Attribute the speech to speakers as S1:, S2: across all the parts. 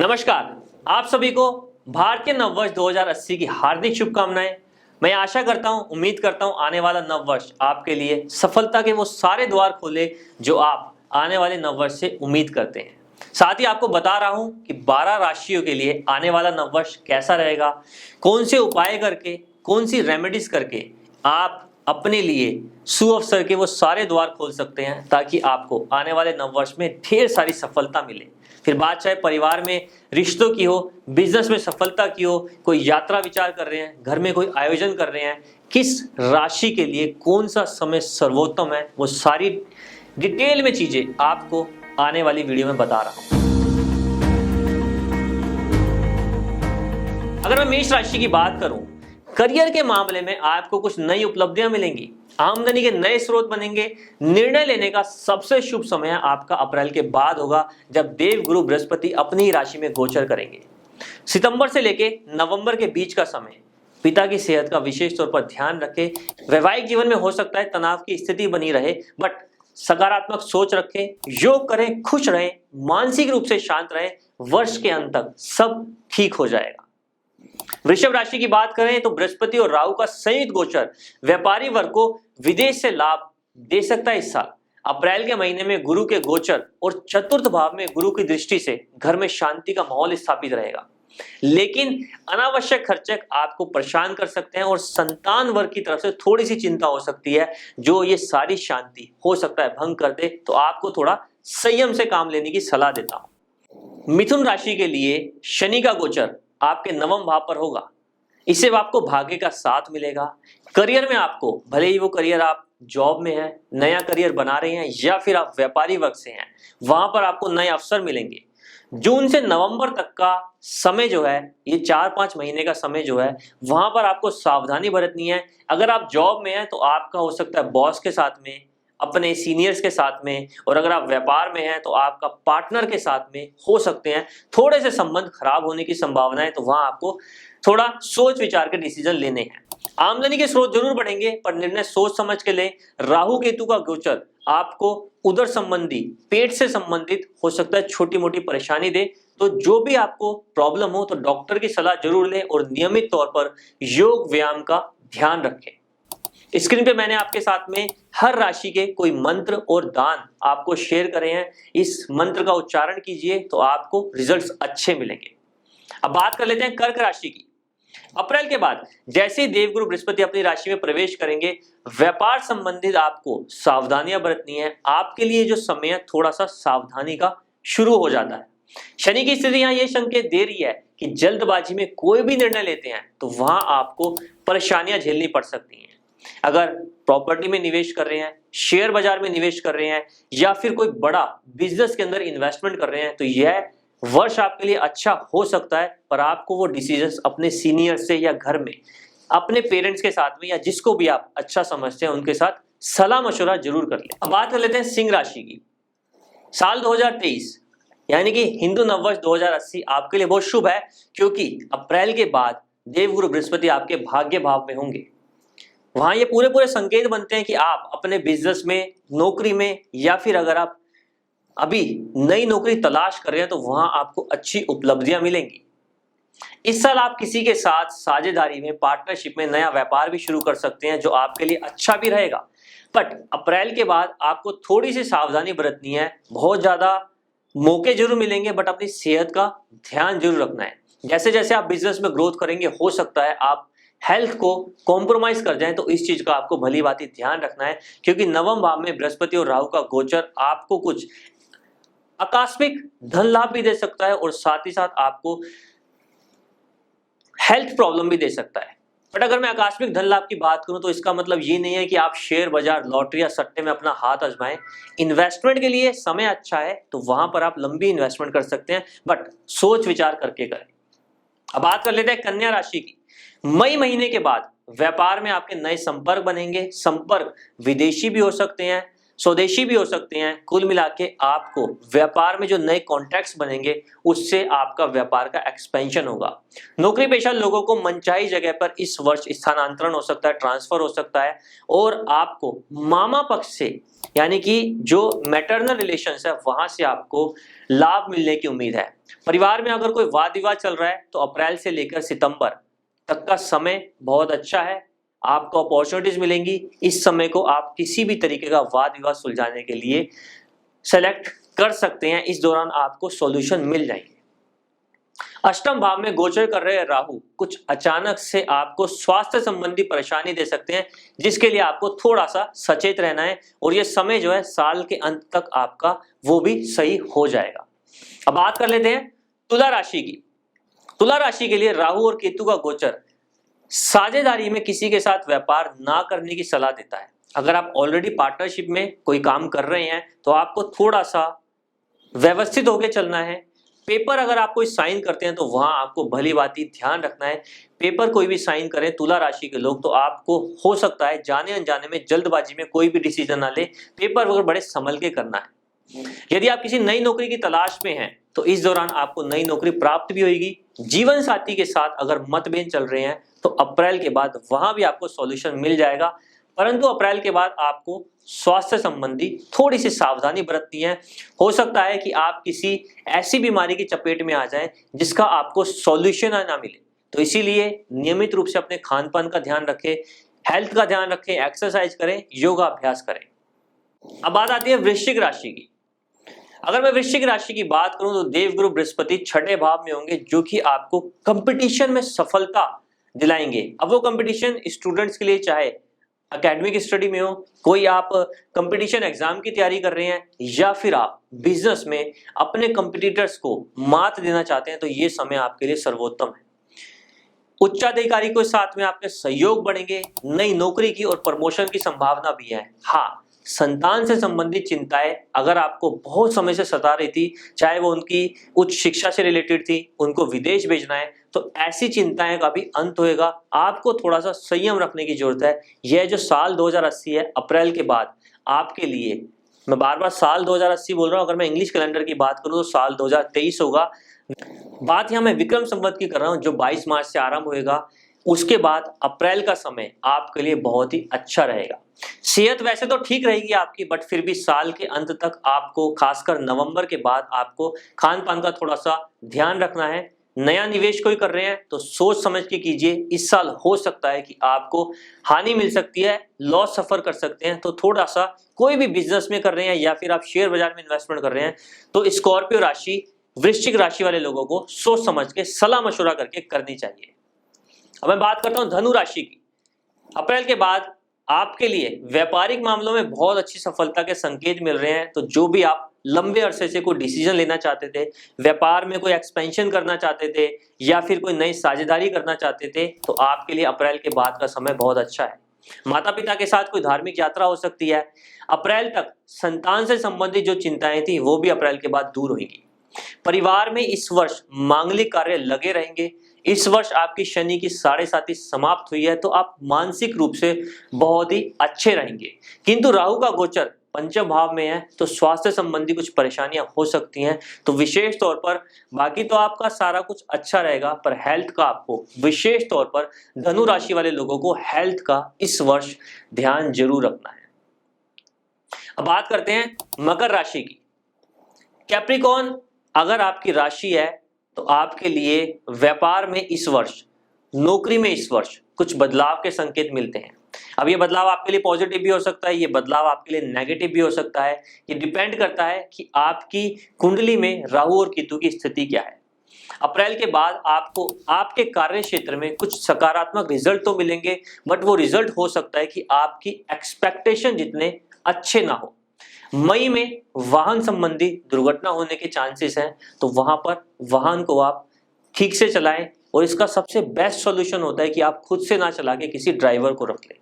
S1: नमस्कार, आप सभी को भारतीय नववर्ष 2080 की हार्दिक शुभकामनाएं। मैं आशा करता हूं, उम्मीद करता हूं आने वाला नववर्ष आपके लिए सफलता के वो सारे द्वार खोले जो आप आने वाले नववर्ष से उम्मीद करते हैं। साथ ही आपको बता रहा हूं कि 12 राशियों के लिए आने वाला नववर्ष कैसा रहेगा, कौन से उपाय करके, कौन सी रेमेडीज करके आप अपने लिए सुअवसर के वो सारे द्वार खोल सकते हैं ताकि आपको आने वाले नववर्ष में ढेर सारी सफलता मिले। फिर बात चाहे परिवार में रिश्तों की हो, बिजनेस में सफलता की हो, कोई यात्रा विचार कर रहे हैं, घर में कोई आयोजन कर रहे हैं, किस राशि के लिए कौन सा समय सर्वोत्तम है, वो सारी डिटेल में चीजें आपको आने वाली वीडियो में बता रहा हूं। अगर मैं मेष राशि की बात करूं, करियर के मामले में आपको कुछ नई उपलब्धियां मिलेंगी, आमदनी के नए स्रोत बनेंगे। निर्णय लेने का सबसे शुभ समय आपका अप्रैल के बाद होगा, जब देव गुरु बृहस्पति अपनी ही राशि में गोचर करेंगे। सितंबर से लेके नवंबर के बीच का समय पिता की सेहत का विशेष तौर पर ध्यान रखें। वैवाहिक जीवन में हो सकता है तनाव की स्थिति बनी रहे, बट सकारात्मक सोच रखें, योग करें, खुश रहें, मानसिक रूप से शांत रहें। वर्ष के अंत तक सब ठीक हो जाएगा। वृषभ राशि की बात करें तो बृहस्पति और राहु का संयुक्त गोचर व्यापारी वर्ग को विदेश से लाभ दे सकता है। इस साल अप्रैल के महीने में गुरु के गोचर और चतुर्थ भाव में गुरु की दृष्टि से घर में शांति का माहौल स्थापित रहेगा, लेकिन अनावश्यक खर्चे आपको परेशान कर सकते हैं और संतान वर्ग की तरफ से थोड़ी सी चिंता हो सकती है, जो ये सारी शांति हो सकता है भंग कर दे। तो आपको थोड़ा संयम से काम लेने की सलाह देता हूं। मिथुन राशि के लिए शनि का गोचर आपके नवम भाव पर होगा, इससे आपको भाग्य का साथ मिलेगा। करियर में आपको, भले ही वो करियर आप जॉब में है, नया करियर बना रहे हैं, या फिर आप व्यापारी वर्ग से हैं, वहां पर आपको नए अवसर मिलेंगे। जून से नवंबर तक का समय जो है, ये 4-5 महीने का समय जो है, वहां पर आपको सावधानी बरतनी है। अगर आप जॉब में हैं तो आपका हो सकता है बॉस के साथ में, अपने सीनियर्स के साथ में, और अगर आप व्यापार में हैं तो आपका पार्टनर के साथ में हो सकते हैं थोड़े से संबंध खराब होने की संभावना है। तो वहां आपको थोड़ा सोच विचार के डिसीजन लेने हैं। आमदनी के स्रोत जरूर बढ़ेंगे, पर निर्णय सोच समझ के लें। राहु केतु का गोचर आपको उदर संबंधी, पेट से संबंधित हो सकता है छोटी मोटी परेशानी दे। तो जो भी आपको प्रॉब्लम हो तो डॉक्टर की सलाह जरूर लें और नियमित तौर पर योग व्यायाम का ध्यान रखें। स्क्रीन पे मैंने आपके साथ में हर राशि के कोई मंत्र और दान आपको शेयर करे हैं। इस मंत्र का उच्चारण कीजिए तो आपको रिजल्ट्स अच्छे मिलेंगे। अब बात कर लेते हैं कर्क राशि की। अप्रैल के बाद जैसे ही देवगुरु बृहस्पति अपनी राशि में प्रवेश करेंगे, व्यापार संबंधित आपको सावधानियां बरतनी है। आपके लिए जो समय है थोड़ा सा सावधानी का शुरू हो जाता है। शनि की स्थिति यहाँ ये संकेत दे रही है कि जल्दबाजी में कोई भी निर्णय लेते हैं तो वहां आपको परेशानियां झेलनी पड़ सकती हैं। अगर प्रॉपर्टी में निवेश कर रहे हैं, शेयर बाजार में निवेश कर रहे हैं, या फिर कोई बड़ा बिजनेस के अंदर इन्वेस्टमेंट कर रहे हैं, तो यह वर्ष आपके लिए अच्छा हो सकता है। पर आपको वो डिसीजंस अपने सीनियर से या घर में अपने पेरेंट्स के साथ में, या जिसको भी आप अच्छा समझते हैं उनके साथ सलाह मशवरा जरूर कर लें। अब बात कर लेते हैं सिंह राशि की। साल 2023 यानी कि हिंदू नववर्ष 2080 आपके लिए बहुत शुभ है, क्योंकि अप्रैल के बाद देवगुरु बृहस्पति आपके भाग्य भाव में होंगे। वहां ये पूरे संकेत बनते हैं कि आप अपने बिजनेस में, नौकरी में, या फिर अगर आप अभी नई नौकरी तलाश कर रहे हैं तो वहां आपको अच्छी उपलब्धियां मिलेंगी। इस साल आप किसी के साथ साझेदारी में, पार्टनरशिप में नया व्यापार भी शुरू कर सकते हैं, जो आपके लिए अच्छा भी रहेगा। बट अप्रैल के बाद आपको थोड़ी सी सावधानी बरतनी है। बहुत ज्यादा मौके जरूर मिलेंगे, बट अपनी सेहत का ध्यान जरूर रखना है। जैसे जैसे आप बिजनेस में ग्रोथ करेंगे, हो सकता है आप हेल्थ को कॉम्प्रोमाइज कर जाएं, तो इस चीज का आपको भली भांति ध्यान रखना है, क्योंकि नवम भाव में बृहस्पति और राहु का गोचर आपको कुछ आकस्मिक धन लाभ भी दे सकता है और साथ ही साथ आपको हेल्थ प्रॉब्लम भी दे सकता है। बट अगर मैं आकस्मिक धन लाभ की बात करूं तो इसका मतलब ये नहीं है कि आप शेयर बाजार, लॉटरी या सट्टे में अपना हाथ आजमाएं। इन्वेस्टमेंट के लिए समय अच्छा है, तो वहां पर आप लंबी इन्वेस्टमेंट कर सकते हैं, बट सोच विचार करके करें। अब बात कर लेते हैं कन्या राशि की। मई महीने के बाद व्यापार में आपके नए संपर्क बनेंगे। संपर्क विदेशी भी हो सकते हैं, स्वदेशी भी हो सकते हैं। कुल मिला के आपको व्यापार में जो नए कॉन्ट्रैक्ट्स बनेंगे, उससे आपका व्यापार का एक्सपेंशन होगा। नौकरी पेशा लोगों को मनचाही जगह पर इस वर्ष स्थानांतरण हो सकता है, ट्रांसफर हो सकता है, और आपको मामा पक्ष से यानी कि जो मैटरनल रिलेशंस है वहां से आपको लाभ मिलने की उम्मीद है। परिवार में अगर कोई वाद विवाद चल रहा है तो अप्रैल से लेकर सितंबर तक का समय बहुत अच्छा है, आपको अपॉर्चुनिटीज मिलेंगी। इस समय को आप किसी भी तरीके का वाद विवाद सुलझाने के लिए सेलेक्ट कर सकते हैं, इस दौरान आपको सॉल्यूशन मिल जाएंगे। अष्टम भाव में गोचर कर रहे राहु कुछ अचानक से आपको स्वास्थ्य संबंधी परेशानी दे सकते हैं, जिसके लिए आपको थोड़ा सा सचेत रहना है और ये समय जो है साल के अंत तक आपका वो भी सही हो जाएगा। अब बात कर लेते हैं तुला राशि की। तुला राशि के लिए राहु और केतु का गोचर साझेदारी में किसी के साथ व्यापार ना करने की सलाह देता है। अगर आप ऑलरेडी पार्टनरशिप में कोई काम कर रहे हैं तो आपको थोड़ा सा व्यवस्थित होकर चलना है। पेपर अगर आप कोई साइन करते हैं तो वहां आपको भली भांति ध्यान रखना है। पेपर कोई भी साइन करें तुला राशि के लोग तो आपको हो सकता है जाने अनजाने में जल्दबाजी में कोई भी डिसीजन ना ले, पेपर वगैरह बड़े संभल के करना है। यदि आप किसी नई नौकरी की तलाश में हैं तो इस दौरान आपको नई नौकरी प्राप्त भी होगी। जीवन साथी के साथ अगर मतभेद चल रहे हैं तो अप्रैल के बाद वहां भी आपको सॉल्यूशन मिल जाएगा, परंतु अप्रैल के बाद आपको स्वास्थ्य संबंधी थोड़ी सी सावधानी बरतनी है। हो सकता है कि आप किसी ऐसी बीमारी की चपेट में आ जाएं जिसका आपको सॉल्यूशन ना मिले, तो इसीलिए नियमित रूप से अपने खान पान का ध्यान रखें, हेल्थ का ध्यान रखें, एक्सरसाइज करें, योगा अभ्यास करें। अब बात आती है वृश्चिक राशि की। अगर मैं वृश्चिक राशि की बात करूं तो देवगुरु बृहस्पति छठे भाव में होंगे, जो कि आपको कंपटीशन में सफलता दिलाएंगे। अब वो कंपटीशन स्टूडेंट्स के लिए चाहे एकेडमिक स्टडी में हो, कोई आप कंपटीशन एग्जाम की तैयारी कर रहे हैं, या फिर आप बिजनेस में अपने कंपटीटर्स को मात देना चाहते हैं, तो ये समय आपके लिए सर्वोत्तम है। उच्चाधिकारी के साथ में आपके सहयोग बढ़ेंगे, नई नौकरी की और प्रमोशन की संभावना भी है। हाँ, संतान से संबंधित चिंताएं अगर आपको बहुत समय से सता रही थी, चाहे वो उनकी उच्च शिक्षा से रिलेटेड थी, उनको विदेश भेजना है, तो ऐसी चिंताएं का भी अंत होएगा। आपको थोड़ा सा संयम रखने की जरूरत है। यह जो साल 2080 है, अप्रैल के बाद आपके लिए, मैं बार बार साल 2080 बोल रहा हूं, अगर मैं इंग्लिश कैलेंडर की बात करूं तो साल 2023 होगा। बात यहां मैं विक्रम संवत की कर रहा हूं, जो 22 मार्च से आरंभ होएगा। उसके बाद अप्रैल का समय आपके लिए बहुत ही अच्छा रहेगा। सेहत वैसे तो ठीक रहेगी आपकी, बट फिर भी साल के अंत तक आपको, खासकर नवंबर के बाद, आपको खान पान का थोड़ा सा ध्यान रखना है। नया निवेश कोई कर रहे हैं तो सोच समझ के कीजिए। इस साल हो सकता है कि आपको हानि मिल सकती है, लॉस सफर कर सकते हैं, तो थोड़ा सा कोई भी बिजनेस में कर रहे हैं या फिर आप शेयर बाजार में इन्वेस्टमेंट कर रहे हैं तो स्कॉर्पियो राशि, वृश्चिक राशि वाले लोगों को सोच समझ के सलाह मशवरा करके करनी चाहिए। अब मैं बात करता हूं धनु राशि की। अप्रैल के बाद आपके लिए व्यापारिक मामलों में बहुत अच्छी सफलता के संकेत मिल रहे हैं। तो जो भी आप लंबे अरसे से कोई डिसीजन लेना चाहते थे, व्यापार में कोई एक्सपेंशन करना चाहते थे या फिर कोई नई साझेदारी करना चाहते थे, तो आपके लिए अप्रैल के बाद का समय बहुत अच्छा है। माता पिता के साथ कोई धार्मिक यात्रा हो सकती है। अप्रैल तक संतान से संबंधित जो चिंताएं थी वो भी अप्रैल के बाद दूर होंगी। परिवार में इस वर्ष मांगलिक कार्य लगे रहेंगे। इस वर्ष आपकी शनि की 7.5 समाप्त हुई है, तो आप मानसिक रूप से बहुत ही अच्छे रहेंगे। किंतु राहु का गोचर पंचम भाव में है, तो स्वास्थ्य संबंधी कुछ परेशानियां हो सकती हैं। तो विशेष तौर पर, बाकी तो आपका सारा कुछ अच्छा रहेगा, पर हेल्थ का आपको विशेष तौर पर धनु राशि वाले लोगों को हेल्थ का इस वर्ष ध्यान जरूर रखना है। अब बात करते हैं मकर राशि की। कैप्रिकॉर्न अगर आपकी राशि है तो आपके लिए व्यापार में इस वर्ष, नौकरी में इस वर्ष कुछ बदलाव के संकेत मिलते हैं। अब ये बदलाव आपके लिए पॉजिटिव भी हो सकता है, ये बदलाव आपके लिए नेगेटिव भी हो सकता है। ये डिपेंड करता है कि आपकी कुंडली में राहु और केतु की स्थिति क्या है। अप्रैल के बाद आपको आपके कार्य क्षेत्र में कुछ सकारात्मक रिजल्ट तो मिलेंगे, बट वो रिजल्ट हो सकता है कि आपकी एक्सपेक्टेशन जितने अच्छे ना हो। मई में वाहन संबंधी दुर्घटना होने के चांसेस हैं, तो वहां पर वाहन को आप ठीक से चलाएं, और इसका सबसे बेस्ट सॉल्यूशन होता है कि आप खुद से ना चला के किसी ड्राइवर को रख लें।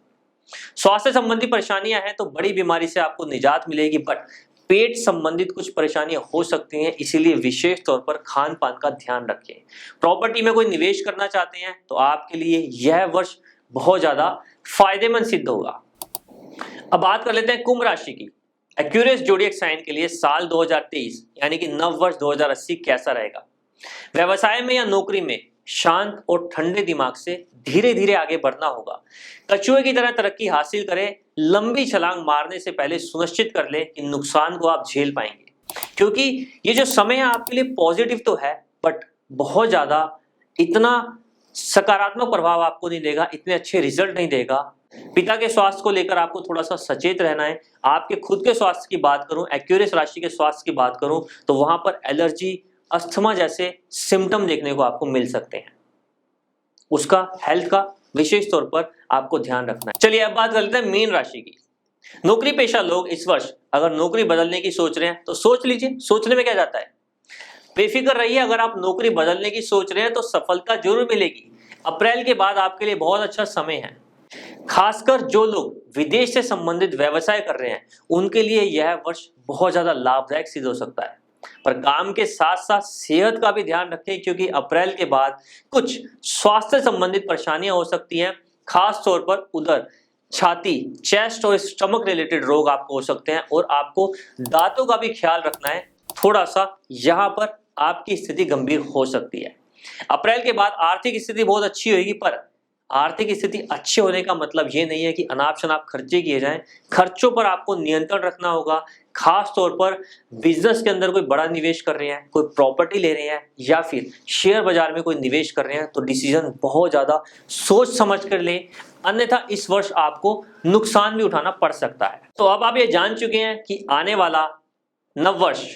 S1: स्वास्थ्य संबंधी परेशानियां हैं तो बड़ी बीमारी से आपको निजात मिलेगी, बट पेट संबंधित कुछ परेशानियां हो सकती हैं, इसीलिए विशेष तौर पर खान पान का ध्यान रखें। प्रॉपर्टी में कोई निवेश करना चाहते हैं तो आपके लिए यह वर्ष बहुत ज्यादा फायदेमंद सिद्ध होगा। अब बात कर लेते हैं कुंभ राशि की। एक्यूरियस जोडिएक साइन के लिए साल 2023 यानी कि नव वर्ष 2080 कैसा रहेगा। व्यवसाय में या नौकरी में शांत और ठंडे दिमाग से धीरे धीरे आगे बढ़ना होगा। कछुए की तरह तरक्की हासिल करें, लंबी छलांग मारने से पहले सुनिश्चित कर ले कि नुकसान को आप झेल पाएंगे, क्योंकि ये जो समय है आपके लिए पॉजिटिव तो है, बट बहुत ज्यादा इतना सकारात्मक प्रभाव आपको नहीं देगा, इतने अच्छे रिजल्ट नहीं देगा। पिता के स्वास्थ्य को लेकर आपको थोड़ा सा सचेत रहना है। आपके खुद के स्वास्थ्य की बात करूं, एक्वेरियस राशि के स्वास्थ्य की बात करूं, तो वहां पर एलर्जी, अस्थमा जैसे सिम्टम देखने को आपको मिल सकते हैं। उसका हेल्थ का विशेष तौर पर आपको ध्यान रखना है। चलिए अब बात कर लेते हैं मीन राशि की। नौकरी पेशा लोग इस वर्ष अगर नौकरी बदलने की सोच रहे हैं तो सोच लीजिए, सोचने में क्या जाता है। बेफिक्र रहिए, अगर आप नौकरी बदलने की सोच रहे हैं तो सफलता जरूर मिलेगी। अप्रैल के बाद आपके लिए बहुत अच्छा समय है। खासकर जो लोग विदेश से संबंधित व्यवसाय कर रहे हैं उनके लिए यह वर्ष बहुत ज्यादा लाभदायक सिद्ध हो सकता है। पर काम के साथ साथ सेहत का भी ध्यान रखें, क्योंकि अप्रैल के बाद कुछ स्वास्थ्य संबंधित परेशानियां हो सकती हैं। खास तौर पर उधर छाती, चेस्ट और स्टमक रिलेटेड रोग आपको हो सकते हैं, और आपको दांतों का भी ख्याल रखना है। थोड़ा सा यहाँ पर आपकी स्थिति गंभीर हो सकती है। अप्रैल के बाद आर्थिक स्थिति बहुत अच्छी होगी, पर आर्थिक स्थिति अच्छे होने का मतलब ये नहीं है कि अनाप शनाप खर्चे किए जाएं। खर्चों पर आपको नियंत्रण रखना होगा। खास तौर पर बिजनेस के अंदर कोई बड़ा निवेश कर रहे हैं, कोई प्रॉपर्टी ले रहे हैं, या फिर शेयर बाजार में कोई निवेश कर रहे हैं, तो डिसीजन बहुत ज्यादा सोच समझ कर लें, अन्यथा इस वर्ष आपको नुकसान भी उठाना पड़ सकता है। तो अब आप ये जान चुके हैं कि आने वाला नववर्ष,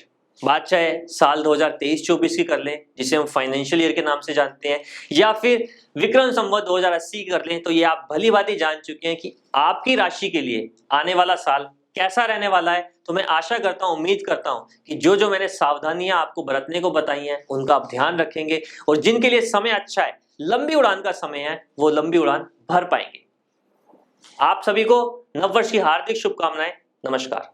S1: बात चाहे साल 2023-24 की कर लें, जिसे हम फाइनेंशियल ईयर के नाम से जानते हैं, या फिर विक्रम संवत 2080 कर लें, तो ये आप भली भांति जान चुके हैं कि आपकी राशि के लिए आने वाला साल कैसा रहने वाला है। तो मैं आशा करता हूं, उम्मीद करता हूं कि जो मैंने सावधानियां आपको बरतने को बताई हैं उनका आप ध्यान रखेंगे, और जिनके लिए समय अच्छा है, लंबी उड़ान का समय है, वो लंबी उड़ान भर पाएंगे। आप सभी को नववर्ष की हार्दिक शुभकामनाएं। नमस्कार।